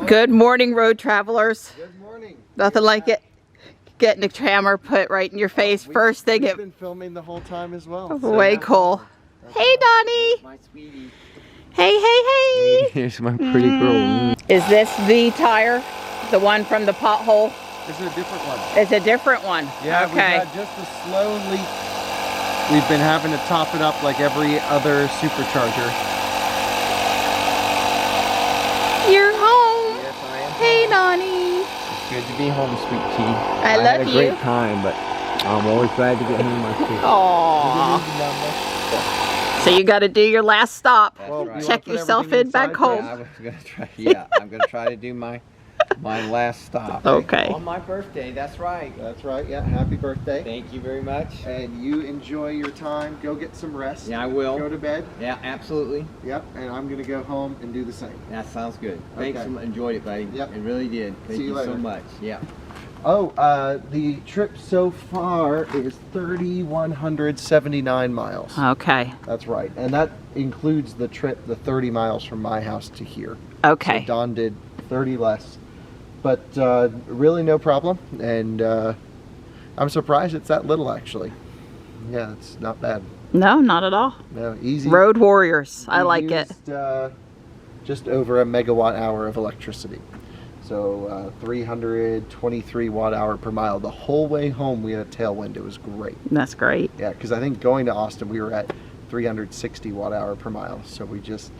Good morning, road travelers. Good morning. Nothing like it. Getting a camera put right in your face first thing. We've been filming the whole time as well. Way cool. Hey, Donnie. My sweetie. Hey, hey, hey. Here's my pretty girl. Is this the tire? The one from the pothole? This is a different one. It's a different one. Yeah, okay. we've had just a slow leak. We've been having to top it up like every other supercharger. You're home. Yes, I am. Hey, Donnie. It's good to be home, sweet tea. I love had a you. great time, but I'm always glad to get home myself. Aww. So you got to do your last stop. That's right. Check yourself in back home. Yeah, I was gonna try. Yeah, I'm gonna try to do my last stop. Okay. On my birthday. That's right. That's right. Yeah. Happy birthday. Thank you very much. And you enjoy your time. Go get some rest. Yeah, I will. Go to bed. Yeah, absolutely. Yep. And I'm gonna go home and do the same. That sounds good. Thanks. Okay. Enjoyed it, buddy. Yep. It really did. Thank See you later. so much. Yeah. Oh, the trip so far is 3,179 miles. Okay. That's right. And that includes the trip, the 30 miles from my house to here. Okay. So Don did 30 less. But really no problem. And I'm surprised it's that little, actually. Yeah, it's not bad. No, not at all. No, easy. Road warriors. I We like it. used, just over a megawatt hour of electricity. So 323 watt hour per mile. The whole way home we had a tailwind. It was great. That's great. Yeah, because I think going to Austin we were at 360 watt hour per mile. So we just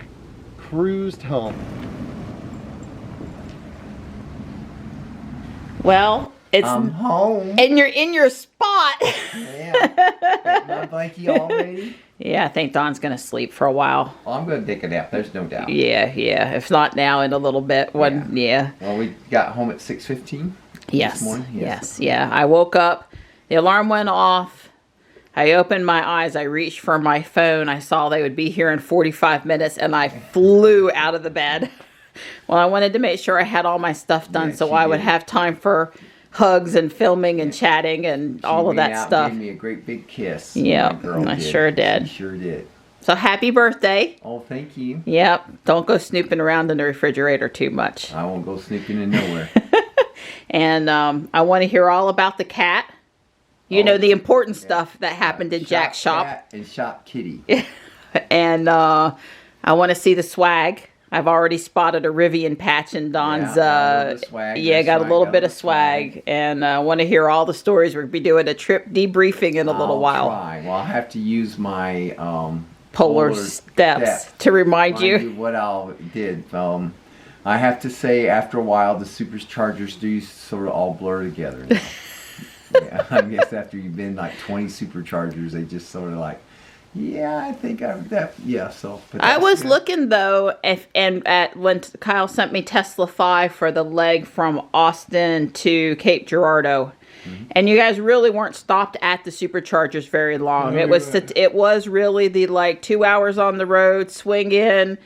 cruised home. Well, it's I'm home. and you're in your spot. Yeah. Got my blankie already. Yeah, I think Don's gonna sleep for a while. Oh, I'm gonna take a nap. There's no doubt. Yeah, yeah. If not now, in a little bit. When yeah. Well, we got home at 6:15. Yes. This morning. Yes. Yeah. I woke up. The alarm went off. I opened my eyes. I reached for my phone. I saw they would be here in 45 minutes, and I flew out of the bed. Well, I wanted to make sure I had all my stuff done, Yes, so you I would did. have time for hugs and filming and chatting and all of She went that out and stuff. Gave me a great big kiss. Yeah, My girl I sure did. She sure did. So happy birthday. Oh, thank you. Yep. Don't go snooping around in the refrigerator too much. I won't go snooping in nowhere. And I want to hear all about the cat. You know, the important stuff that happened in Jack's shop. Cat and shop kitty. And I want to see the swag. I've already spotted a Rivian patch in Don's. got a little swag, Yeah, got a swag, little got bit a of swag. And I want to hear all the stories. We're going to be doing a trip debriefing in a little while. Try. Well, I have to use my Polar steps to remind you. What I did. I have to say, after a while, the superchargers do sort of all blur together. Yeah, I guess after you've been like 20 superchargers, they just sort of like, yeah, I think I've that. Yeah, so. But I was good. looking though, when Kyle sent me Tesla 5 for the leg from Austin to Cape Girardeau, and you guys really weren't stopped at the superchargers very long. It was really the like 2 hours on the road, swing in,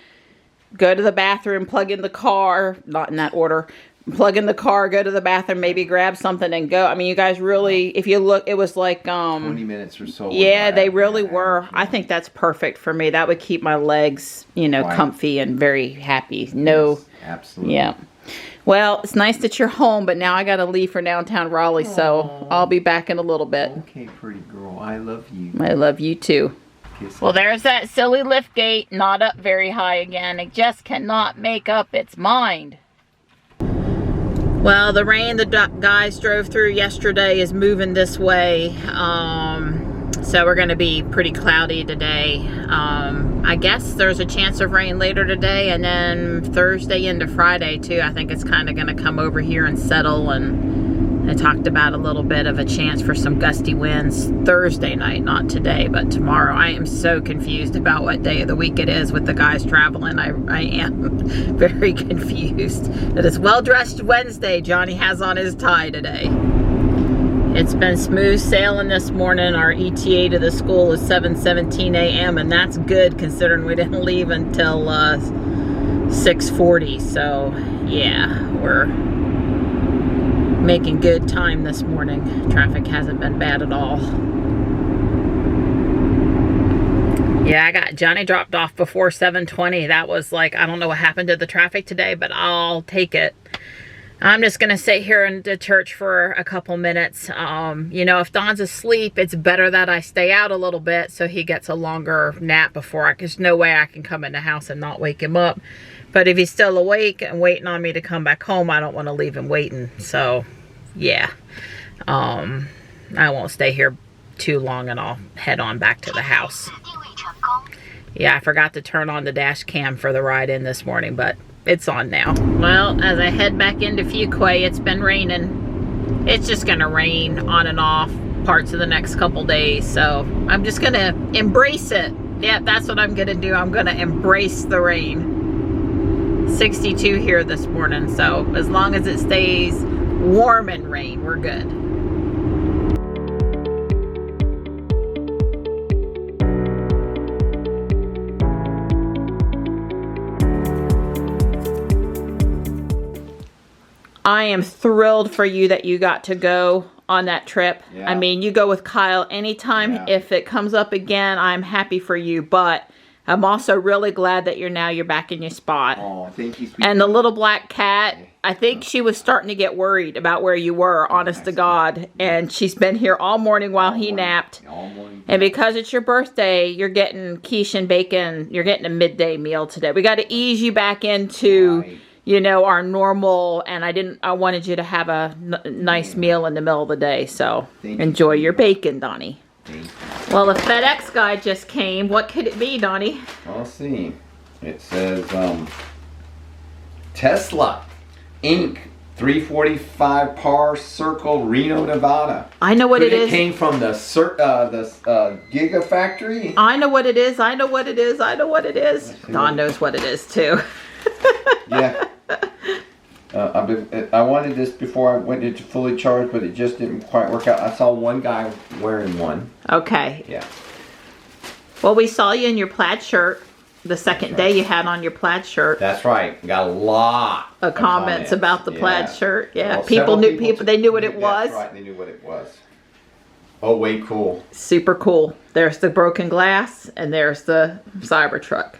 go to the bathroom, plug in the car, not in that order. Plug in the car, go to the bathroom, maybe grab something and go. I mean, you guys really, if you look, it was like 20 minutes or so. Yeah, they really were. I think that's perfect for me. That would keep my legs, comfy and very happy. No, yes, absolutely. Yeah. Well, it's nice that you're home, but now I got to leave for downtown Raleigh, so I'll be back in a little bit. Okay, pretty girl. I love you. I love you too. Kiss Well, there's that silly lift gate, not up very high again. It just cannot make up its mind. Well, the rain the guys drove through yesterday is moving this way, so we're going to be pretty cloudy today. I guess there's a chance of rain later today, and then Thursday into Friday too. I think it's kind of going to come over here and settle, and I talked about a little bit of a chance for some gusty winds Thursday night, not today, but tomorrow. I am so confused about what day of the week it is with the guys traveling. I am very confused. It is Well-Dressed Wednesday. Johnny has on his tie today. It's been smooth sailing this morning. Our ETA to the school is 7:17 a.m. and that's good considering we didn't leave until 6:40. So yeah, we're making good time this morning. Traffic hasn't been bad at all. Yeah, I got Johnny dropped off before 7:20. That was like, I don't know what happened to the traffic today, but I'll take it. I'm just going to sit here in the church for a couple minutes. You know, if Don's asleep, it's better that I stay out a little bit so he gets a longer nap before there's no way I can come in the house and not wake him up. But if he's still awake and waiting on me to come back home, I don't want to leave him waiting. So, yeah. I won't stay here too long and I'll head on back to the house. Yeah, I forgot to turn on the dash cam for the ride in this morning, but it's on now. Well, as I head back into Fuquay, it's been raining. It's just gonna rain on and off parts of the next couple days, so I'm just gonna embrace it. Yeah, that's what I'm gonna do. I'm gonna embrace the rain. 62 here this morning, so as long as it stays warm and rain, we're good. I am thrilled for you that you got to go on that trip. Yeah. I mean, you go with Kyle anytime. Yeah. If it comes up again, I'm happy for you. But I'm also really glad that you're back in your spot. Oh, thank you. And the little black cat, I think she was starting to get worried about where you were, honest to God. And she's been here all morning while he napped. All morning. And because it's your birthday, you're getting quiche and bacon. You're getting a midday meal today. We got to ease you back into... Right. You know, our normal, and I wanted you to have a nice meal in the middle of the day, so enjoy your bacon, Donnie. Well, the FedEx guy just came. What could it be, Donnie? Let's see. It says, Tesla, Inc., 345 Par Circle, Reno, Nevada. I know what it is. It came from the Gigafactory. I know what it is. I know what it is. I know what it is. Don knows what it is, too. Yeah. I wanted this before I went into fully charged, but it just didn't quite work out. I saw one guy wearing one. Okay. Yeah. Well, we saw you in your plaid shirt. The second day you had on your plaid shirt. That's right. Got a lot of comments about the plaid shirt. Yeah. Well, people they knew what it was. That's right. They knew what it was. Oh, way cool. Super cool. There's the broken glass and there's the Cybertruck.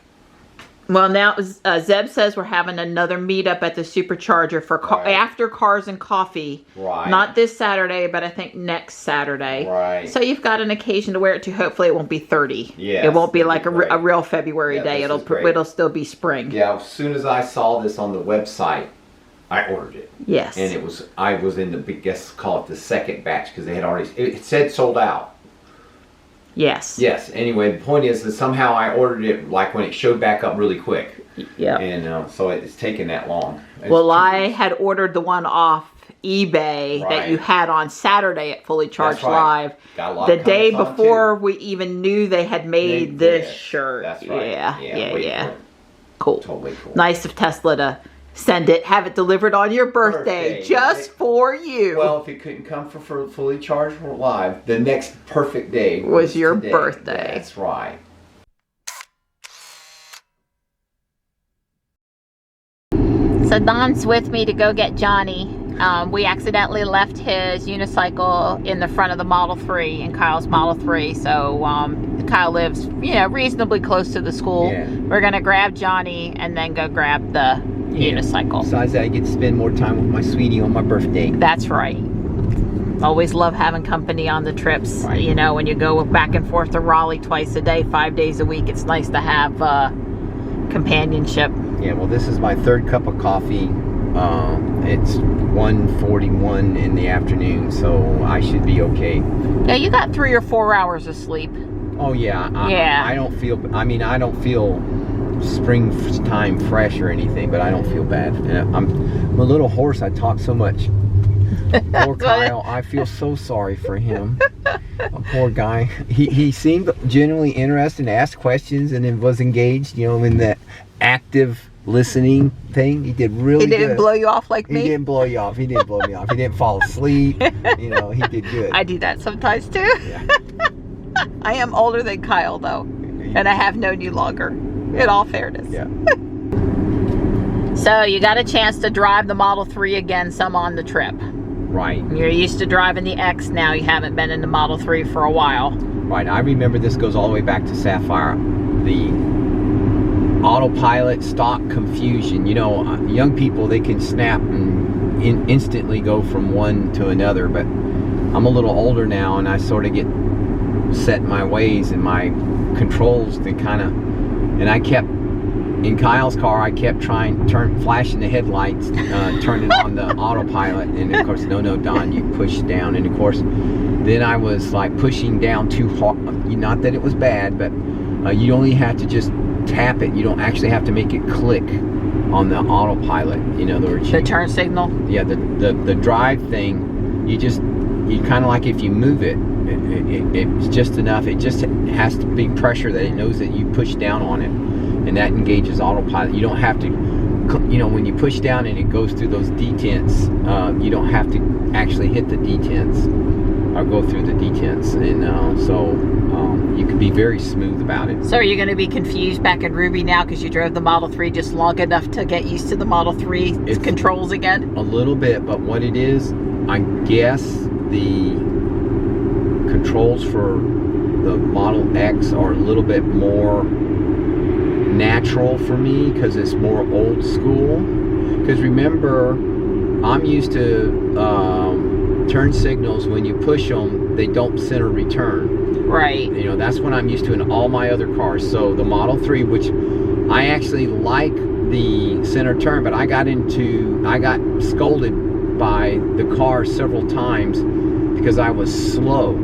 Well, now Zeb says we're having another meetup at the Supercharger for after Cars and Coffee. Right. Not this Saturday, but I think next Saturday. Right. So you've got an occasion to wear it to. Hopefully it won't be 30. Yeah. It won't be like a real February day. It'll still be spring. Yeah. As soon as I saw this on the website, I ordered it. Yes. And I was in the call it the second batch because they had already. It said sold out. Yes. Yes. Anyway, the point is that somehow I ordered it like when it showed back up really quick. Yeah. And so it's taken that long. Well, I had ordered the one off eBay that you had on Saturday at Fully Charged Live. Got a lot the day before we even knew they had made this shirt. That's right. Yeah. Cool. Totally cool. Nice of Tesla to send it, have it delivered on your birthday. Just for you. Well, if it couldn't come for Fully Charged Live, the next perfect day was your birthday. That's right. So Don's with me to go get Johnny. We accidentally left his unicycle in the front of the Model 3, in Kyle's Model 3. So Kyle lives, reasonably close to the school. Yeah. We're going to grab Johnny and then go grab the unicycle. Besides that, I get to spend more time with my sweetie on my birthday. That's right. Always love having company on the trips. Right. When you go back and forth to Raleigh twice a day, 5 days a week, it's nice to have companionship. Yeah, well, this is my third cup of coffee. It's 1:41 in the afternoon, so I should be okay. Yeah, you got 3 or 4 hours of sleep. Oh yeah. I don't feel springtime fresh or anything, but I don't feel bad. I'm a little hoarse. I talk so much. Poor Kyle. I feel so sorry for him. Poor guy. He seemed genuinely interested and asked questions and then was engaged, in that active listening thing. He did really good. He didn't blow you off like me? He didn't blow you off. He didn't blow me off. He didn't fall asleep. He did good. I do that sometimes too. Yeah. I am older than Kyle though, and I have known you longer, in all fairness. Yeah. So you got a chance to drive the Model 3 again some on the trip. Right. You're used to driving the X now. You haven't been in the Model 3 for a while. Right. I remember this goes all the way back to Sapphire. autopilot stock confusion. You know, young people, they can snap and instantly go from one to another, but I'm a little older now, and I sort of get set in my ways and my controls to kind of, and I kept, in Kyle's car, I kept flashing the headlights, turning on the autopilot, and of course, no, Don, you push down, and of course, then I was like pushing down too hard. Not that it was bad, but you only have to just tap it. You don't actually have to make it click on the autopilot. In other words, the turn signal. Yeah, the drive thing. You kind of like, if you move it, it's just enough. It just has to be pressure that it knows that you push down on it, and that engages autopilot. You don't have to, when you push down and it goes through those detents, you don't have to actually hit the detents or go through the detents, and so you can be very smooth about it. So are you going to be confused back in Ruby now because you drove the Model 3 just long enough to get used to the Model 3 controls again? A little bit, but what it is, I guess the controls for the Model X are a little bit more natural for me because it's more old school. Because remember, I'm used to turn signals, when you push them, they don't center return. Right. That's what I'm used to in all my other cars. So the Model 3, which I actually like the center turn, but I got scolded by the car several times because I was slow.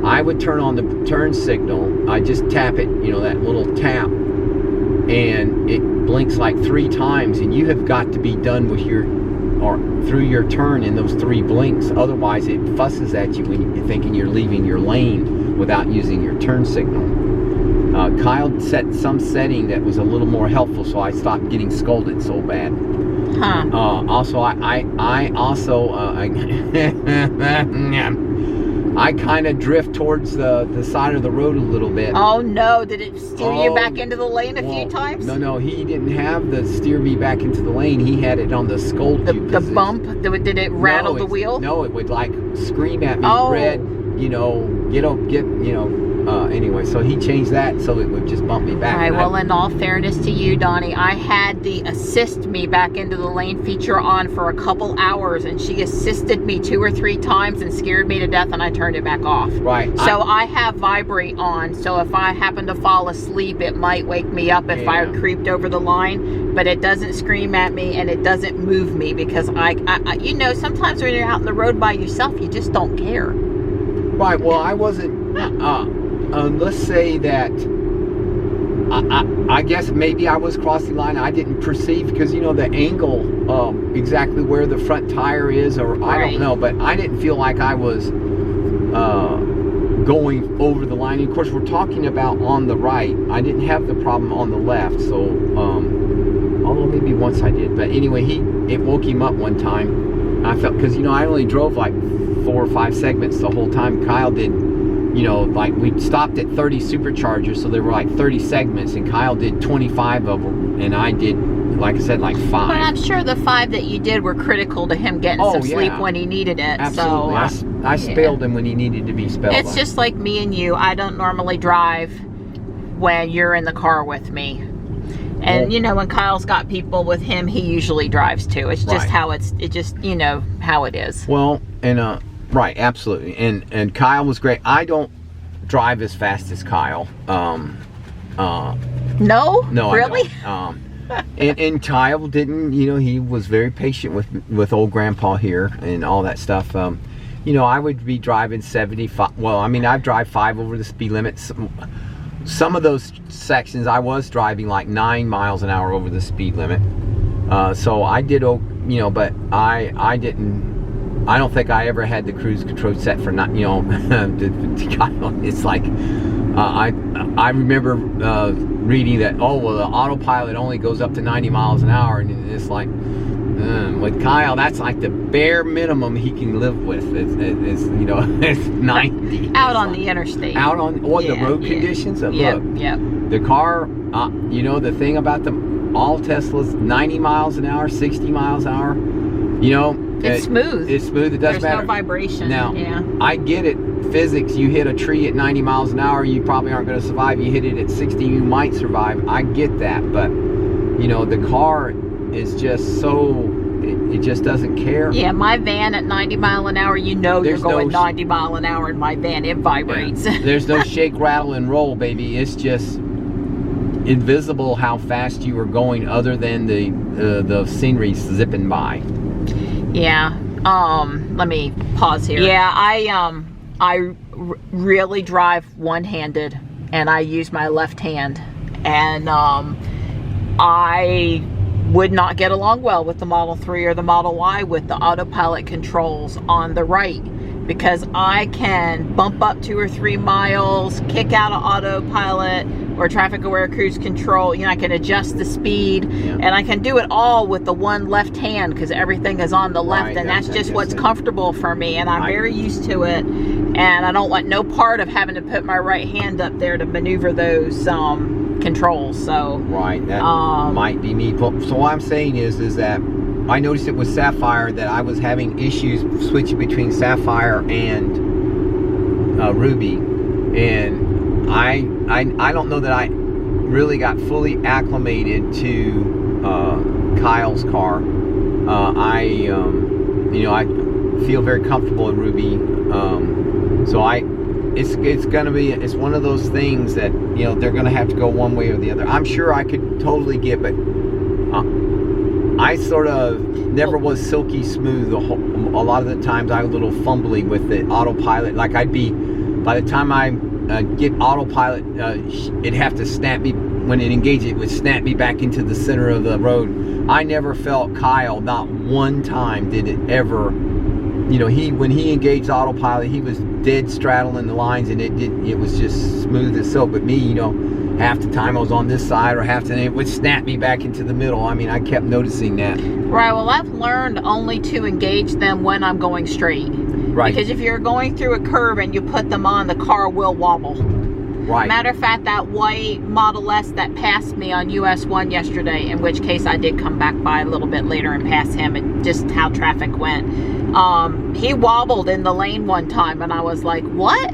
I would turn on the turn signal, I just tap it, that little tap, and it blinks like 3 times, and you have got to be done with through your turn in those 3 blinks. Otherwise, it fusses at you when you're thinking you're leaving your lane without using your turn signal. Kyle set some setting that was a little more helpful, so I stopped getting scolded so bad. Huh. Also, I kind of drift towards the side of the road a little bit. Oh no, did it steer you back into the lane a few times? No, he didn't have the steer me back into the lane. He had it on the scold you. The bump? Did it rattle the wheel? No, it would like scream at me, red, anyway, so he changed that so it would just bump me back. All right, well, in all fairness to you, Donnie, I had the assist me back into the lane feature on for a couple hours, and she assisted me 2 or 3 times and scared me to death, and I turned it back off. Right. So I have vibrate on, so if I happen to fall asleep, it might wake me up if I creeped over the line, but it doesn't scream at me, and it doesn't move me, because I sometimes when you're out in the road by yourself, you just don't care. Right, well, I wasn't, let's say that I guess maybe I was crossing the line. I didn't perceive, because the angle, exactly where the front tire is, or I don't know, but I didn't feel like I was going over the line. And of course, we're talking about on the right. I didn't have the problem on the left, so although maybe once I did. But anyway, it woke him up one time. I felt, because I only drove like 4 or 5 segments the whole time. Kyle did, like we stopped at 30 superchargers, so there were like 30 segments, and Kyle did 25 of them, and I did, like I said, like 5. But I'm sure the 5 that you did were critical to him getting some sleep when he needed it. Absolutely. So I spelled him when he needed to be spelled. It's just like me and you. I don't normally drive when you're in the car with me. And when Kyle's got people with him, he usually drives too. It's just how how it is. Well, and right, absolutely. And Kyle was great. I don't drive as fast as Kyle. No, really? I don't. And Kyle didn't. He was very patient with old Grandpa here and all that stuff. I would be driving 75. Well, I drive 5 over the speed limit. Some of those sections I was driving like 9 miles an hour over the speed limit. So I did, but I didn't. I don't think I ever had the cruise control set for not, it's like, I remember reading that, the autopilot only goes up to 90 miles an hour, and it's like, with Kyle, that's like the bare minimum he can live with. It's 90. Out on the interstate. Out on the road conditions. Look, the car, the thing about all Teslas, 90 miles an hour, 60 miles an hour, It's smooth. It's smooth. It doesn't matter. There's no vibration. Now, yeah. I get it. Physics, you hit a tree at 90 miles an hour, you probably aren't going to survive. You hit it at 60, you might survive. I get that. But, you know, the car is just so, it just doesn't care. Yeah, my van at 90 mile an hour, you know There's you're going no 90 mile an hour in my van. It vibrates. Yeah. There's no shake, rattle, and roll, baby. It's just invisible how fast you are going, other than the scenery zipping by. Yeah. Let me pause here. Yeah, I really drive one-handed, and I use my left hand, and I would not get along well with the Model 3 or the Model Y with the autopilot controls on the right, because I can bump up 2 or 3 miles, kick out of autopilot or traffic aware cruise control. You know, I can adjust the speed, and I can do it all with the one left hand, because everything is on the left, and that's just what's comfortable for me, and I'm very used to it, and I don't want no part of having to put my right hand up there to maneuver those controls. So right, that might be me. So what I'm saying is that I noticed it with Sapphire that I was having issues switching between Sapphire and Ruby, and I don't know that I really got fully acclimated to Kyle's car. You know, I feel very comfortable in Ruby, so it's one of those things that, you know, they're gonna have to go one way or the other. I'm sure I could totally get, but I sort of never was silky smooth. A lot of the times I was a little fumbly with the autopilot. Like by the time I get autopilot, it'd have to snap me, when it engaged, it would snap me back into the center of the road. I never felt Kyle, not one time did it ever, you know, when he engaged autopilot, he was dead straddling the lines, and it was just smooth as silk. But me, you know, half the time I was on this side, or half the time it would snap me back into the middle. I mean, I kept noticing that. Right, well, I've learned only to engage them when I'm going straight. Right. Because if you're going through a curve and you put them on, the car will wobble. Right. Matter of fact, that white Model S that passed me on US 1 yesterday, in which case I did come back by a little bit later and pass him, and just how traffic went. He wobbled in the lane one time, and I was like, what?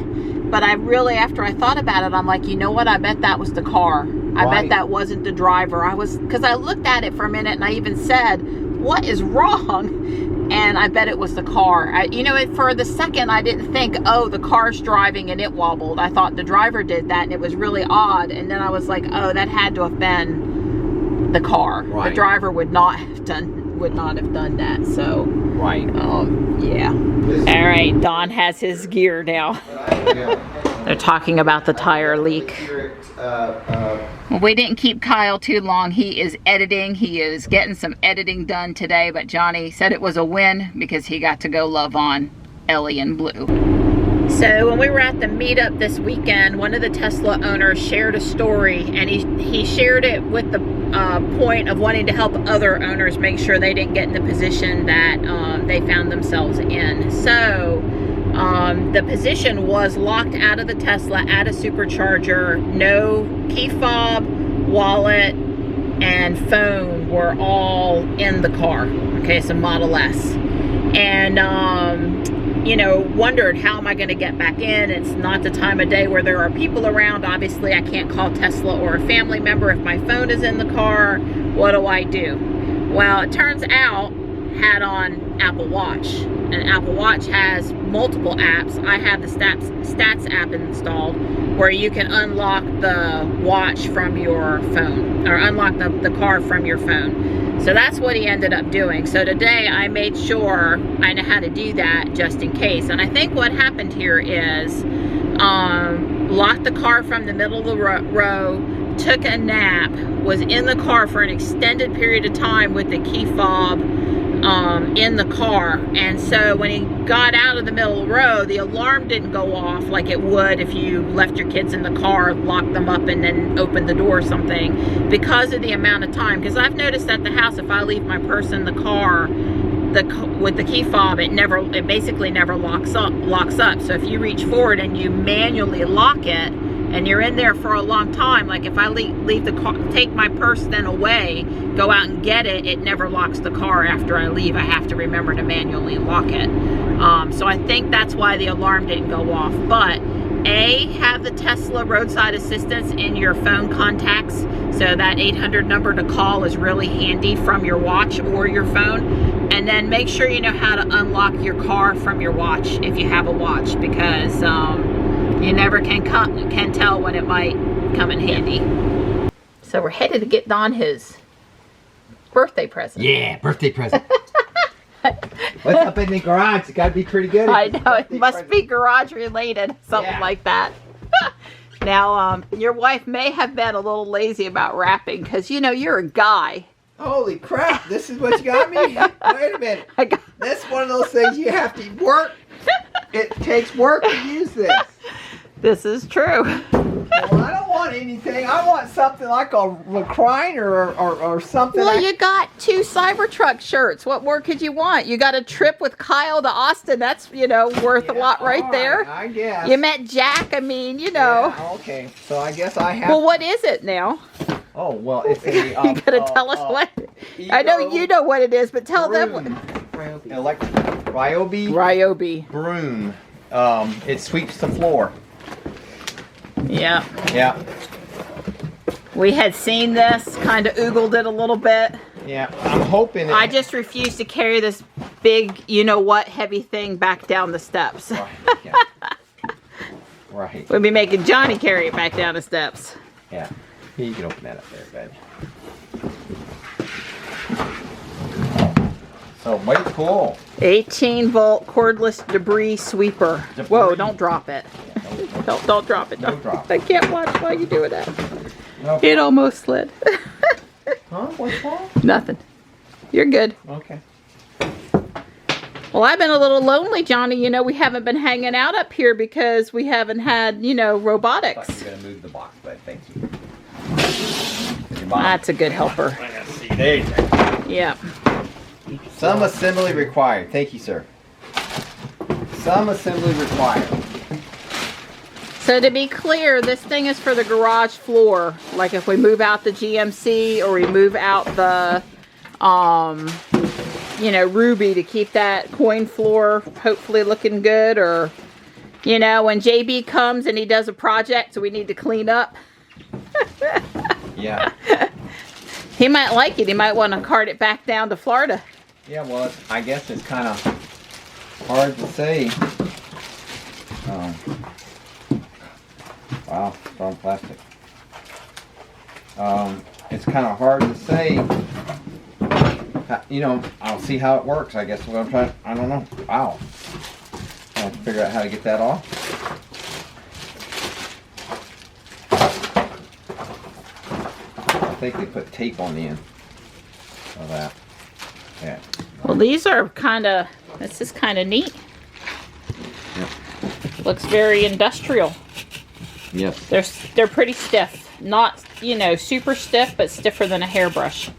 But I really, after I thought about it, I'm like, you know what? I bet that was the car. I bet that wasn't the driver. Because I looked at it for a minute, and I even said, what is wrong? And I bet it was the car. You know, for the second, I didn't think, oh, the car's driving and it wobbled. I thought the driver did that, and it was really odd. And then I was like, oh, that had to have been the car. Right. The driver would not have done that. So, right. Yeah. All right, Don has his gear now. They're talking about the tire leak. Well, we didn't keep Kyle too long. He is editing. He is getting some editing done today, but Johnny said it was a win because he got to go love on Ellie and Blue. So when we were at the meetup this weekend, one of the Tesla owners shared a story, and he shared it with the point of wanting to help other owners make sure they didn't get in the position that they found themselves in. So the position was locked out of the Tesla at a supercharger. No key fob, wallet, and phone were all in the car. Okay, so Model S. And you know, wondered, how am I going to get back in? It's not the time of day where there are people around. Obviously, I can't call Tesla or a family member if my phone is in the car. What do I do? Well, it turns out, had on Apple Watch, and Apple Watch has multiple apps. I have the Stats app installed, where you can unlock the watch from your phone, or unlock the car from your phone. So that's what he ended up doing. So today I made sure I know how to do that just in case. And I think what happened here is locked the car from the middle of the row, took a nap, was in the car for an extended period of time with the key fob in the car. And so when he got out of the middle of the row, the alarm didn't go off like it would if you left your kids in the car, locked them up, and then opened the door or something, because of the amount of time. Because I've noticed at the house, if I leave my purse in the car with the key fob, it basically never locks up. So if you reach forward and you manually lock it, and you're in there for a long time, like if I leave the car, take my purse then away, go out and get it, it never locks the car after I leave. I have to remember to manually lock it. So I think that's why the alarm didn't go off. But A, have the Tesla roadside assistance in your phone contacts, so that 800 number to call is really handy from your watch or your phone. And then make sure you know how to unlock your car from your watch if you have a watch, because you never can tell when it might come in handy. So we're headed to get Don his birthday present. Yeah, birthday present. What's up in the garage? It's got to be pretty good. I know, it must be garage related, something like that. Now, your wife may have been a little lazy about wrapping, because, you know, you're a guy. Holy crap, this is what you got me? Wait a minute. This is one of those things you have to work. It takes work to use this. This is true. Well, I don't want anything. I want something like a recliner or something. Well, you got 2 Cybertruck shirts. What more could you want? You got a trip with Kyle to Austin. That's, you know, worth a lot right there. I guess. You met Jack. I mean, you know. Yeah, okay, so I guess I have. Well, what is it now? Oh, well, it's a. You gotta tell us what. I know you know what it is, but tell them what. Ryobi broom. It sweeps the floor. Yeah. Yeah. We had seen this, kind of oogled it a little bit. Yeah, I'm hoping. I just refuse to carry this big, you know what, heavy thing back down the steps. Right. Yeah. Right. We'll be making Johnny carry it back down the steps. Yeah. Here, you can open that up there, bud. So, mighty cool. 18-volt cordless debris sweeper. Whoa, don't drop it. Yeah, don't drop it. Don't drop I can't watch while you do that. No. It almost slid. Huh? What's wrong? Nothing. You're good. Okay. Well, I've been a little lonely, Johnny. You know, we haven't been hanging out up here because we haven't had, you know, robotics. I thought you were going to move the box, but thank you. That's a good helper. I got to see. There you go. Yeah. Some assembly required. Thank you, sir. Some assembly required. So to be clear, this thing is for the garage floor. Like if we move out the GMC or we move out the, you know, Ruby to keep that coin floor hopefully looking good. Or, you know, when JB comes and he does a project so we need to clean up. Yeah. He might like it. He might want to cart it back down to Florida. Yeah, well, I guess it's kind of hard to say. Wow, strong plastic. It's kind of hard to say. You know, I'll see how it works. I guess what I'm trying. I don't know. Wow. I'll have to figure out how to get that off. I think they put tape on the end of that. Yeah. Well, these are kind of, this is kind of neat. Yep. Looks very industrial. Yes. They're pretty stiff. Not, you know, super stiff, but stiffer than a hairbrush.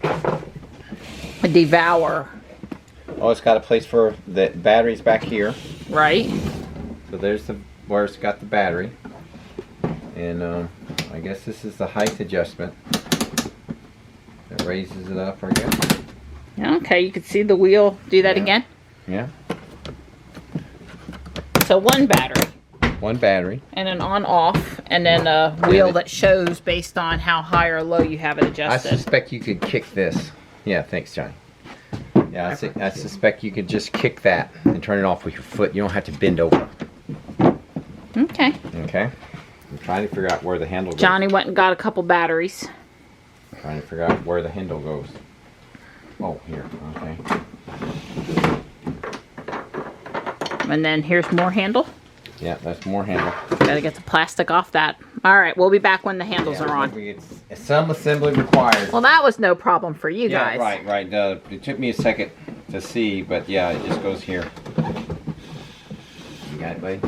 A Devour. Oh, it's got a place for the batteries back here. Right. So there's the where it's got the battery. And I guess this is the height adjustment. It raises it up, I guess. Okay, you can see the wheel. Do that again. Yeah. So one battery. One battery. And an on-off. And then a wheel that shows based on how high or low you have it adjusted. I suspect you could kick this. Yeah, thanks, Johnny. Yeah, I suspect you could just kick that and turn it off with your foot. You don't have to bend over. Okay. Okay. I'm trying to figure out where the handle goes. Johnny went and got a couple batteries. Trying to figure out where the handle goes. Oh, here. Okay. And then here's more handle. Yeah, that's more handle. Gotta get the plastic off that. All right, we'll be back when the handles are on. It's some assembly required. Well, that was no problem for you guys. Right. It took me a second to see, but yeah, it just goes here. You got it, buddy?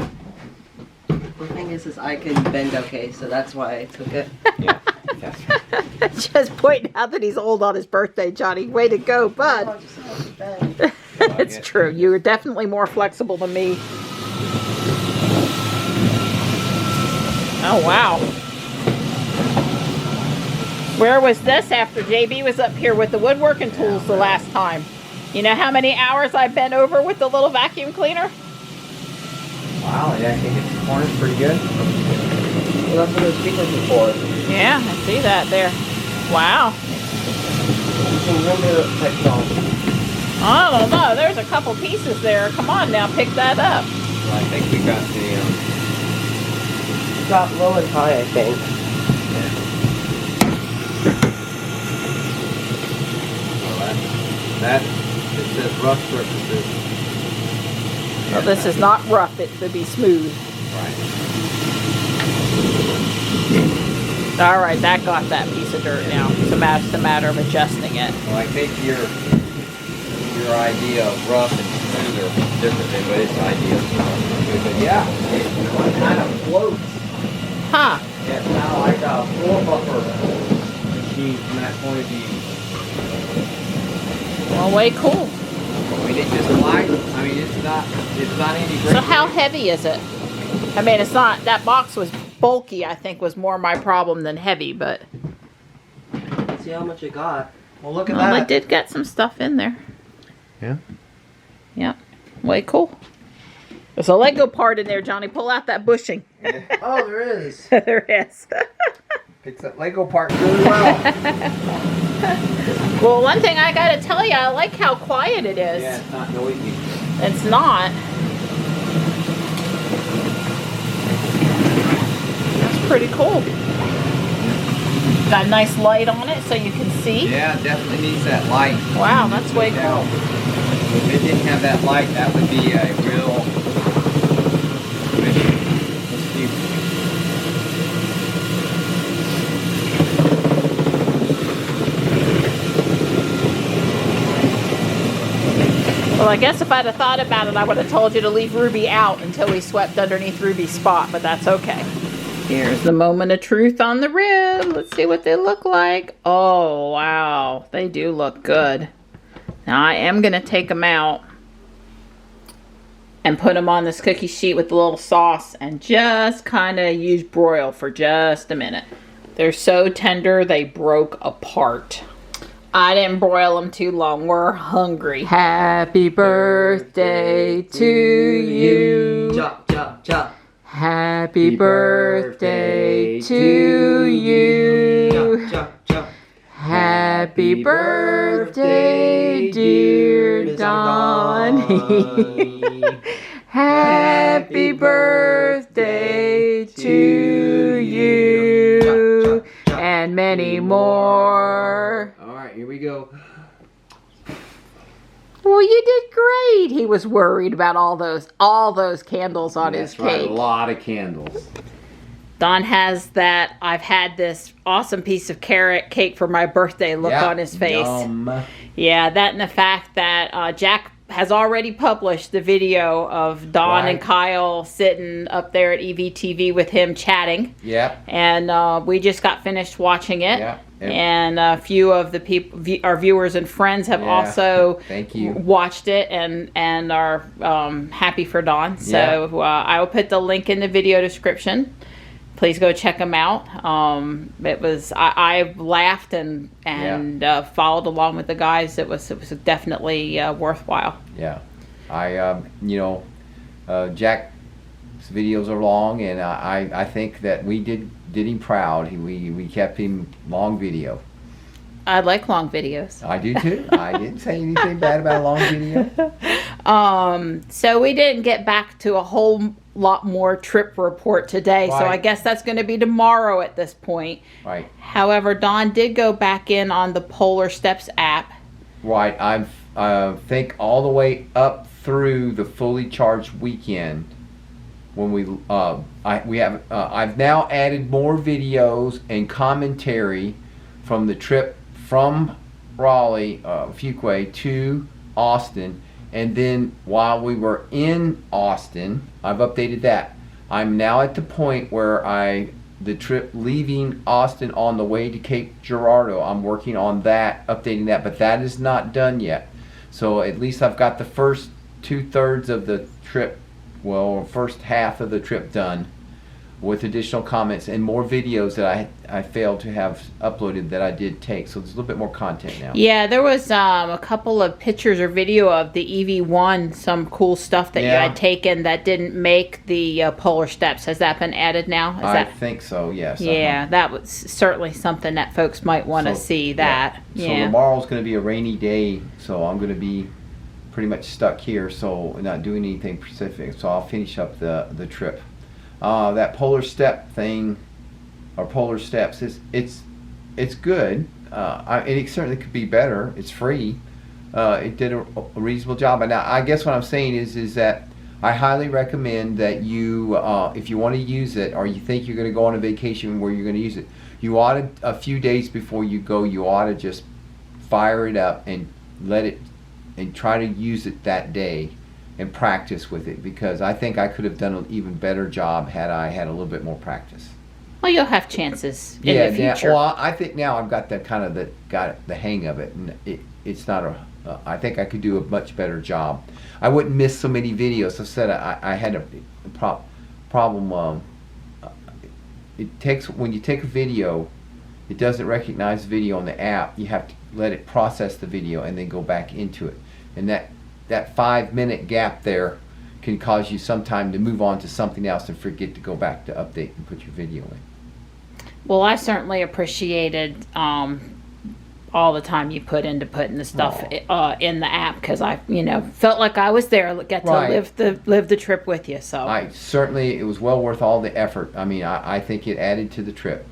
The thing is I can bend okay, so that's why I took it. Yeah, that's right. Just pointing out that he's old on his birthday, Johnny. Way to go, bud. It's true. You're definitely more flexible than me. Oh, wow. Where was this after JB was up here with the woodworking tools the last time? You know how many hours I bent over with the little vacuum cleaner? Wow, yeah, I think it's cornered pretty good. Well, that's what those speakers are for. Yeah, I see that there. Wow. Remember technology. I don't know. There's a couple pieces there. Come on now, pick that up. Well, I think we got the, Got low and high, I think. that it says rough surfaces. Well, this is not rough. It should be smooth. Right. All right, that got that piece of dirt now. It's a matter of adjusting it. Well, I think your idea of rough and smooth are different than what its idea of rough. But yeah, it kind of floats. Huh. Yeah, it's kind of like a floor buffer machine from that point of view. Well, way cool. I mean, it's just light. I mean, it's not any great. So how heavy is it? I mean, it's not, that box was bulky, I think, was more my problem than heavy, but. Let's see how much it got. Well, look at Well, that. it did get some stuff in there. Yeah. Yep. Way cool. There's a Lego part in there, Johnny. Pull out that bushing. Oh, there is. There is. Picks that Lego part really well. Well, one thing I gotta tell you, I like how quiet it is. Yeah, it's not noisy. It's not. That's pretty cool. Got a nice light on it so you can see. Yeah, it definitely needs that light. Wow, that's way Now, cool. if it didn't have that light, that would be a real issue. Let's see. Well, I guess if I'd have thought about it, I would have told you to leave Ruby out until we swept underneath Ruby's spot, but that's okay. Here's the moment of truth on the rib. Let's see what they look like. Oh, wow. They do look good. Now, I am going to take them out and put them on this cookie sheet with a little sauce and just kind of use broil for just a minute. They're so tender, they broke apart. I didn't broil them too long. We're hungry. Happy birthday to you. Chop, chop, chop. Happy birthday to you. Chop, chop, chop. Happy birthday, dear Donnie. Happy birthday to you. And many more. All right, here we go. Well, you did great. He was worried about all those candles on his That's right, cake. a lot of candles. Don has that. I've had this awesome piece of carrot cake for my birthday look Yeah, on his face. yum. Yeah, that and the fact that Jack has already published the video of Don Right. and Kyle sitting up there at EVTV with him chatting. Yep. And we just got finished watching it. Yeah. Yep. And a few of the people, our viewers and friends, have Yeah. also Thank you. watched it and are happy for Don. So I will put the link in the video description. Please go check them out. It was I laughed and followed along with the guys. It was definitely worthwhile. Yeah. Jack's videos are long, and I think that we did him proud. We kept him long video. I like long videos. I do too. I didn't say anything bad about a long video. So we didn't get back to a whole lot more trip report today. So Right. I guess that's going to be tomorrow at this point. Right. However, Don did go back in on the Polar Steps app. Right. I think all the way up through the fully charged weekend. When I've now added more videos and commentary from the trip from Raleigh, Fuquay to Austin, and then while we were in Austin, I've updated that. I'm now at the point where the trip leaving Austin on the way to Cape Girardeau, I'm working on that, updating that, but that is not done yet. So at least I've got the first 2/3 of the trip, well, first half of the trip done. with additional comments and more videos that I failed to have uploaded that I did take. So there's a little bit more content now. Yeah, there was a couple of pictures or video of the EV1, some cool stuff that you had taken that didn't make the polar steps. Has that been added now? I think so, yes. Yeah, that was certainly something that folks might want to see that. So tomorrow's going to be a rainy day, so I'm going to be pretty much stuck here, so not doing anything specific. So I'll finish up the trip. That polar step thing, or polar steps, it's good. It certainly could be better. It's free. It did a reasonable job. And now I guess what I'm saying is that I highly recommend that you, if you want to use it, or you think you're going to go on a vacation where you're going to use it, you ought to, a few days before you go, you ought to just fire it up and let it, and try to use it that day and practice with it, because I think I could have done an even better job had I had a little bit more practice. Well, you'll have chances in the future. Well, I think now I've got got the hang of it, and it's not I think I could do a much better job. I wouldn't miss so many videos. I said I had a problem. It takes, when you take a video, it doesn't recognize video on the app. You have to let it process the video and then go back into it, and that 5-minute gap there can cause you sometime to move on to something else and forget to go back to update and put your video in. Well, I certainly appreciated all the time you put into putting the stuff in the app, because I, felt like I was there, get to live the trip with you. So Certainly, it was well worth all the effort. I mean, I think it added to the trip.